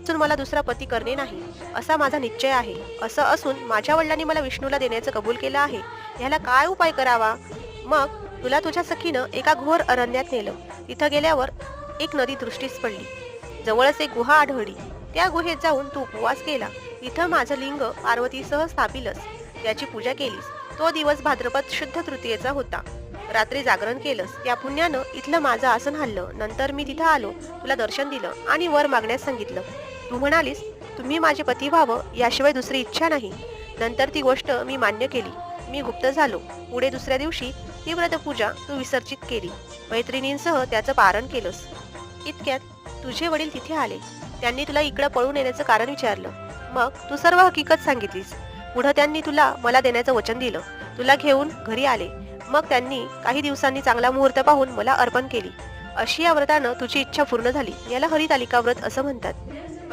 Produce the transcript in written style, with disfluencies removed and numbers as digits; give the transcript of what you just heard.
वाचून मला दुसरा पती करणे नाही असा माझा निश्चय आहे. असं असून माझ्या वडिलांनी मला विष्णूला देण्याचं कबूल केलं आहे. ह्याला काय उपाय करावा? मग तुला तुझ्या सखीनं एका घोर अरण्यात नेलं. तिथं गेल्यावर एक नदी दृष्टीस पडली. जवळच एक गुहा आढळली. त्या गुहेत जाऊन तू उपवास केला. तिथं माझं लिंग पार्वतीसह स्थापिलस. त्याची पूजा केलीस. तो दिवस भाद्रपद शुद्ध तृतीयेचा होता. रात्री जागरण केलंस. त्या पुण्यानं इथलं माझं आसन हल्लं. नंतर मी तिथं आलो, तुला दर्शन दिलं आणि वर मागण्यास सांगितलं. तू म्हणालीस तुम्ही माझे पती व्हावं याशिवाय दुसरी इच्छा नाही. नंतर ती गोष्ट मी मान्य केली. मी गुप्त झालो. पुढे दुसऱ्या दिवशी ती व्रतपूजा तू विसर्जित केली. मैत्रिणींसह त्याचं पारण केलंस. इतक्यात तुझे वडील तिथे आले. त्यांनी तुला इकडं पळून येण्याचं कारण विचारलं. मग तू सर्व हकीकत सांगितलीस. पुढं त्यांनी तुला मला देण्याचं वचन दिलं. तुला घेऊन घरी आले. मग त्यांनी काही दिवसांनी चांगला मुहूर्त पाहून मला अर्पण केली. अशी या व्रतानं तुझी इच्छा पूर्ण झाली. याला हरितालिका व्रत असं म्हणतात.